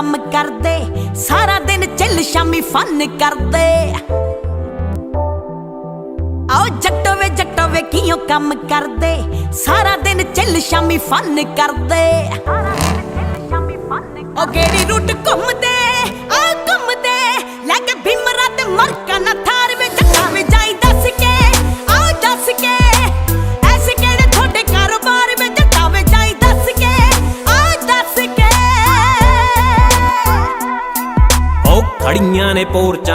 ਕੰਮ ਕਰਦੇ ਸਾਰਾ ਦਿਨ ਚੱਲ ਸ਼ਾਮੀ ਫਨ ਕਰਦੇ। आओ जट्टो वे कियों कम करदे सारा दिन चिल शामी फन करदे। ओ गेड़ी रूट घुमदे आ घुमदे लैके भीमरा ते मरका ना थार वे जट्टा वे जाई दस के आओ दस के ऐसे केड़े थोड़े कारोबार वे जट्टा वे जाई दस के आओ दस के। ओ खड़ियां ने पोरचा